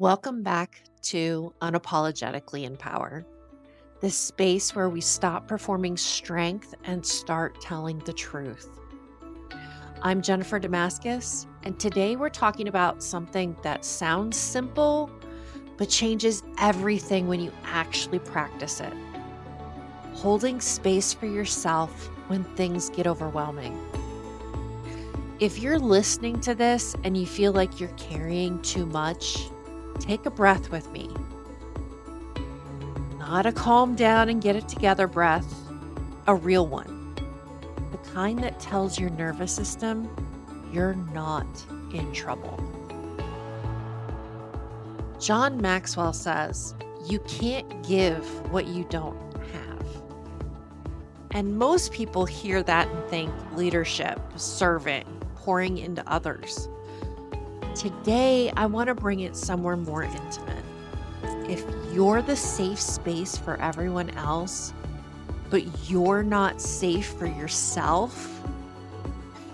Welcome back to Unapologetically Empower, this space where we stop performing strength and start telling the truth. I'm Jennifer Damascus, and today we're talking about something that sounds simple, but changes everything when you actually practice it. Holding space for yourself when things get overwhelming. If you're listening to this and you feel like you're carrying too much, take a breath with me. Not a calm down and get it together breath, a real one. The kind that tells your nervous system you're not in trouble. John Maxwell says, you can't give what you don't have. And most people hear that and think leadership, serving, pouring into others. Today, I want to bring it somewhere more intimate. If you're the safe space for everyone else, but you're not safe for yourself,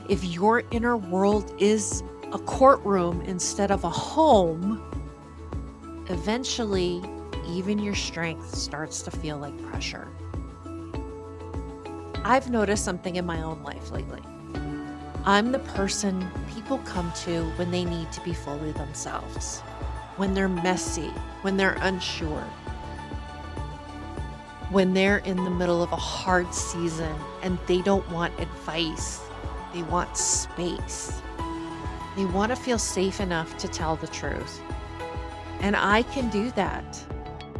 if your inner world is a courtroom instead of a home, eventually, even your strength starts to feel like pressure. I've noticed something in my own life lately. I'm the person people come to when they need to be fully themselves, when they're messy, when they're unsure, when they're in the middle of a hard season and they don't want advice, they want space. They want to feel safe enough to tell the truth. And I can do that.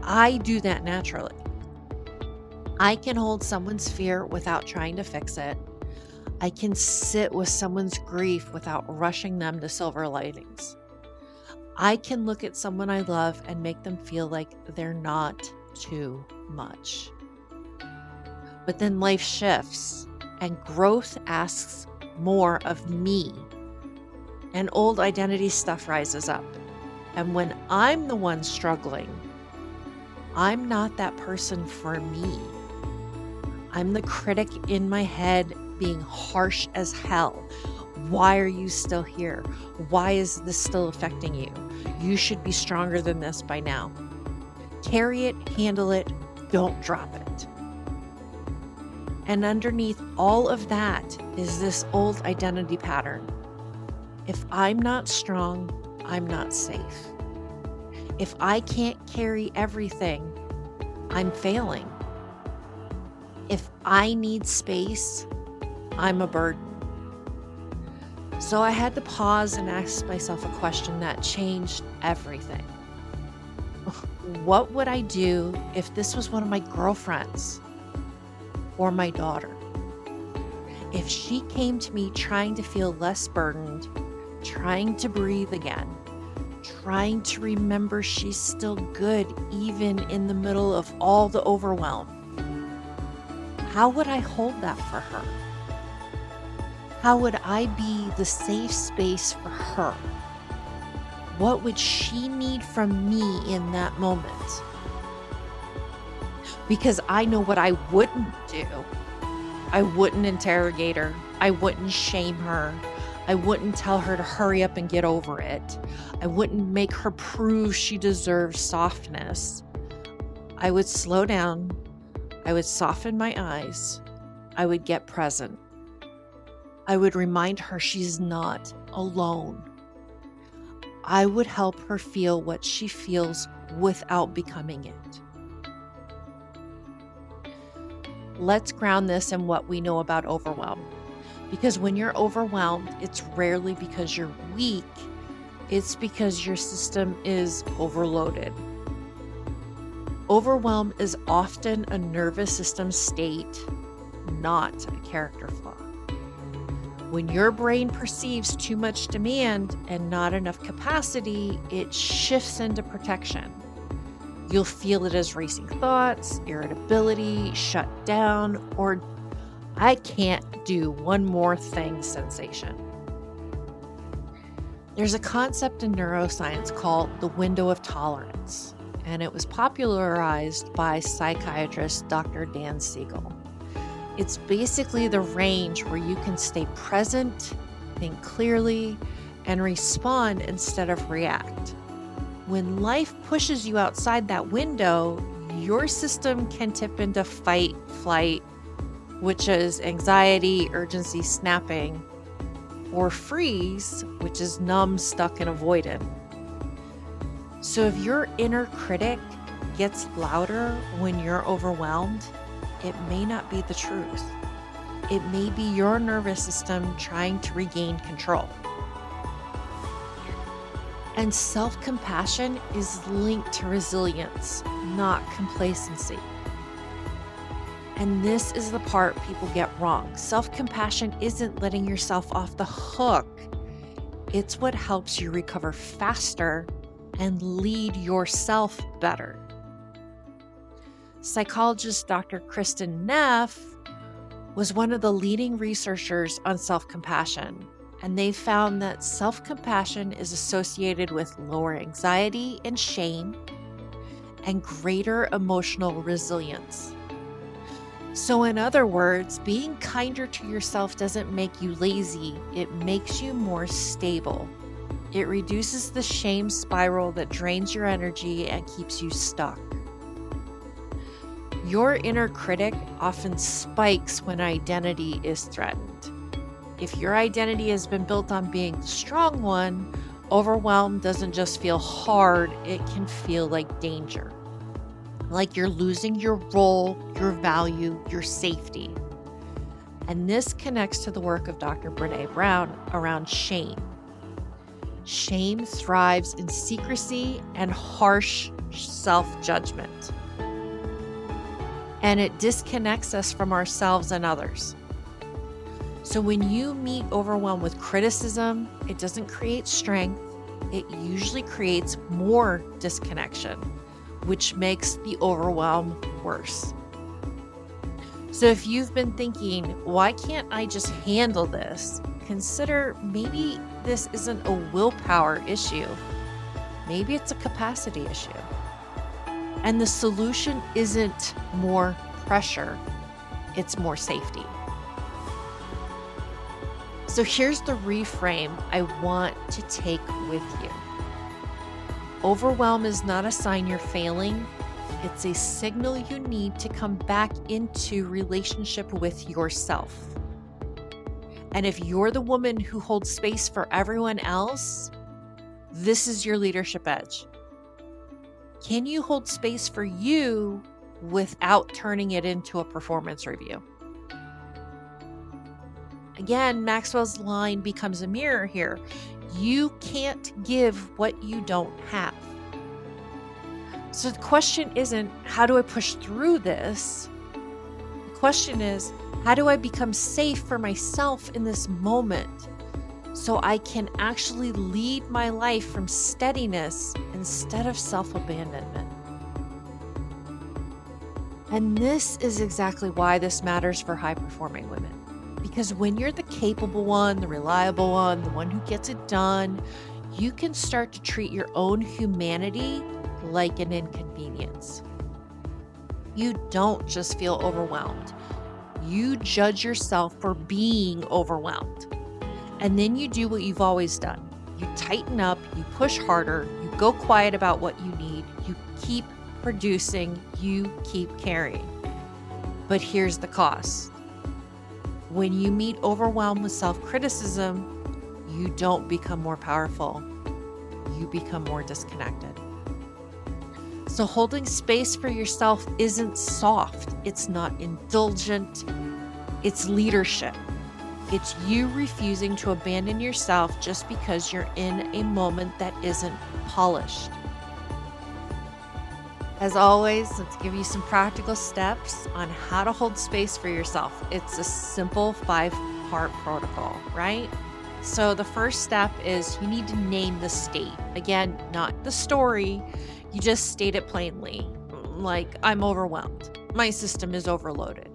I do that naturally. I can hold someone's fear without trying to fix it. I can sit with someone's grief without rushing them to silver linings. I can look at someone I love and make them feel like they're not too much. But then life shifts and growth asks more of me. And old identity stuff rises up. And when I'm the one struggling, I'm not that person for me. I'm the critic in my head being harsh as hell. Why are you still here? Why is this still affecting you? You should be stronger than this by now. Carry it, handle it, don't drop it. And underneath all of that is this old identity pattern. If I'm not strong, I'm not safe. If I can't carry everything, I'm failing. If I need space, I'm a burden. So I had to pause and ask myself a question that changed everything. What would I do if this was one of my girlfriends or my daughter? If she came to me trying to feel less burdened, trying to breathe again, trying to remember she's still good even in the middle of all the overwhelm, how would I hold that for her? How would I be the safe space for her? What would she need from me in that moment? Because I know what I wouldn't do. I wouldn't interrogate her. I wouldn't shame her. I wouldn't tell her to hurry up and get over it. I wouldn't make her prove she deserves softness. I would slow down. I would soften my eyes. I would get present. I would remind her she's not alone. I would help her feel what she feels without becoming it. Let's ground this in what we know about overwhelm. Because when you're overwhelmed, it's rarely because you're weak. It's because your system is overloaded. Overwhelm is often a nervous system state, not a character flaw. When your brain perceives too much demand and not enough capacity, it shifts into protection. You'll feel it as racing thoughts, irritability, shut down, or I can't do one more thing sensation. There's a concept in neuroscience called the window of tolerance, and it was popularized by psychiatrist Dr. Dan Siegel. It's basically the range where you can stay present, think clearly, and respond instead of react. when life pushes you outside that window, your system can tip into fight, flight, which is anxiety, urgency, snapping, or freeze, which is numb, stuck, and avoidant. So if your inner critic gets louder when you're overwhelmed, it may not be the truth. It may be your nervous system trying to regain control. And self-compassion is linked to resilience, not complacency. And this is the part people get wrong. Self-compassion isn't letting yourself off the hook. It's what helps you recover faster and lead yourself better. Psychologist Dr. Kristin Neff was one of the leading researchers on self-compassion, and they found that self-compassion is associated with lower anxiety and shame and greater emotional resilience. So in other words, being kinder to yourself doesn't make you lazy, it makes you more stable. It reduces the shame spiral that drains your energy and keeps you stuck. Your inner critic often spikes when identity is threatened. If your identity has been built on being the strong one, overwhelm doesn't just feel hard, it can feel like danger. Like you're losing your role, your value, your safety. And this connects to the work of Dr. Brené Brown around shame. Shame thrives in secrecy and harsh self-judgment. And it disconnects us from ourselves and others. So when you meet overwhelm with criticism, it doesn't create strength. It usually creates more disconnection, which makes the overwhelm worse. So if you've been thinking, why can't I just handle this? Consider maybe this isn't a willpower issue. Maybe it's a capacity issue. And the solution isn't more pressure, it's more safety. So here's the reframe I want to take with you. Overwhelm is not a sign you're failing. It's a signal you need to come back into relationship with yourself. And if you're the woman who holds space for everyone else, this is your leadership edge. Can you hold space for you without turning it into a performance review? Again, Maxwell's line becomes a mirror here. You can't give what you don't have. So the question isn't, how do I push through this? The question is, how do I become safe for myself in this moment so I can actually lead my life from steadiness instead of self-abandonment? And this is exactly why this matters for high-performing women. Because when you're the capable one, the reliable one, the one who gets it done, you can start to treat your own humanity like an inconvenience. You don't just feel overwhelmed. You judge yourself for being overwhelmed. And then you do what you've always done. You tighten up, you push harder, you go quiet about what you need, you keep producing, you keep carrying. But here's the cost. When you meet overwhelm with self-criticism, you don't become more powerful. You become more disconnected. So holding space for yourself isn't soft. It's not indulgent. It's leadership. It's you refusing to abandon yourself just because you're in a moment that isn't polished. As always, let's give you some practical steps on how to hold space for yourself. It's a simple 5-part protocol, right? So the first step is you need to name the state. Again, not the story. You just state it plainly. Like, I'm overwhelmed. My system is overloaded.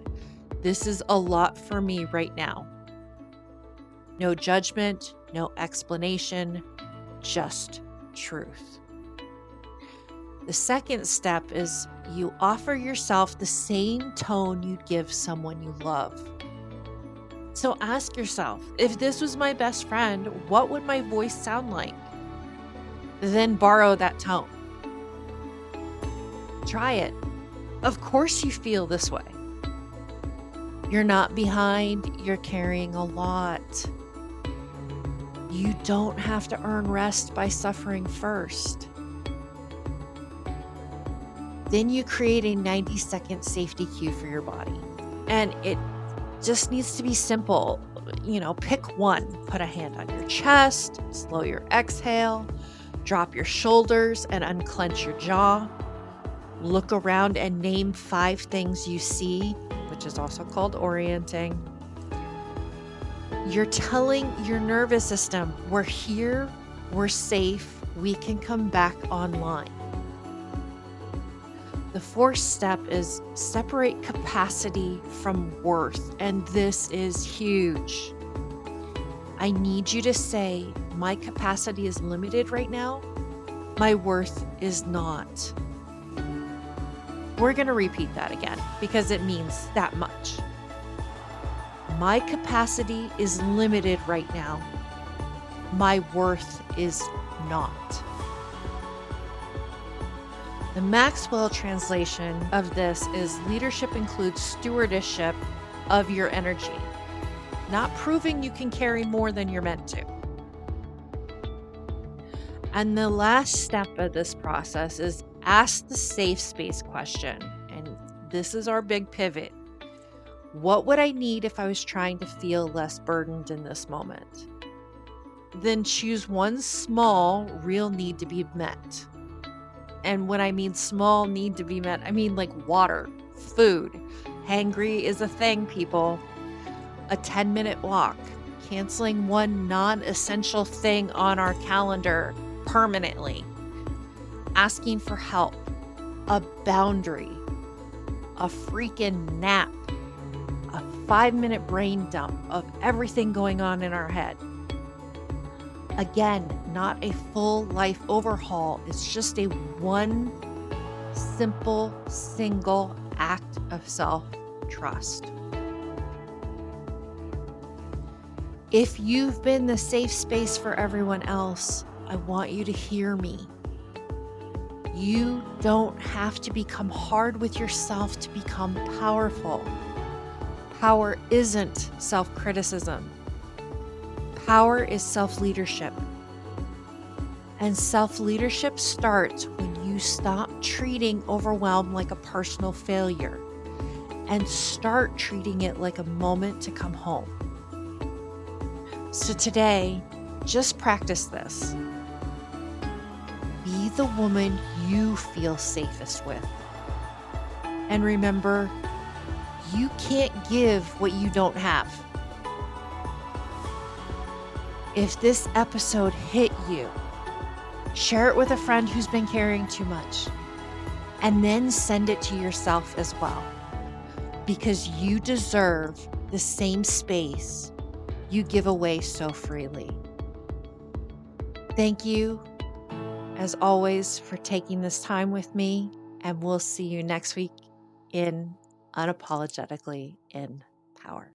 This is a lot for me right now. No judgment, no explanation, just truth. The second step is you offer yourself the same tone you'd give someone you love. So ask yourself, if this was my best friend, what would my voice sound like? then borrow that tone. Try it. Of course you feel this way. You're not behind, you're carrying a lot. You don't have to earn rest by suffering first. Then you create a 90-second safety cue for your body. And it just needs to be simple. Pick one. Put a hand on your chest, slow your exhale, drop your shoulders and unclench your jaw. Look around and name 5 things you see, which is also called orienting. You're telling your nervous system, we're here, we're safe, we can come back online. The 4th step is separate capacity from worth, and this is huge. I need you to say, my capacity is limited right now, my worth is not. We're going to repeat that again because it means that much. My capacity is limited right now. My worth is not. The Maxwell translation of this is leadership includes stewardship of your energy, not proving you can carry more than you're meant to. And the last step of this process is ask the safe space question. And this is our big pivot. What would I need if I was trying to feel less burdened in this moment? Then choose one small, real need to be met. And when I mean small need to be met, I mean like water, food. Hangry is a thing, people. A 10-minute walk, canceling one non-essential thing on our calendar permanently, asking for help, a boundary, a freaking nap, a 5-minute brain dump of everything going on in our head. Again, not a full life overhaul. It's just a one simple, single act of self-trust. If you've been the safe space for everyone else, I want you to hear me. You don't have to become hard with yourself to become powerful. Power isn't self-criticism. Power is self-leadership. And self-leadership starts when you stop treating overwhelm like a personal failure and start treating it like a moment to come home. So today, just practice this. Be the woman you feel safest with. And remember, you can't give what you don't have. If this episode hit you, share it with a friend who's been carrying too much, and then send it to yourself as well, because you deserve the same space you give away so freely. Thank you, as always, for taking this time with me, and we'll see you next week in Unapologetically in Power.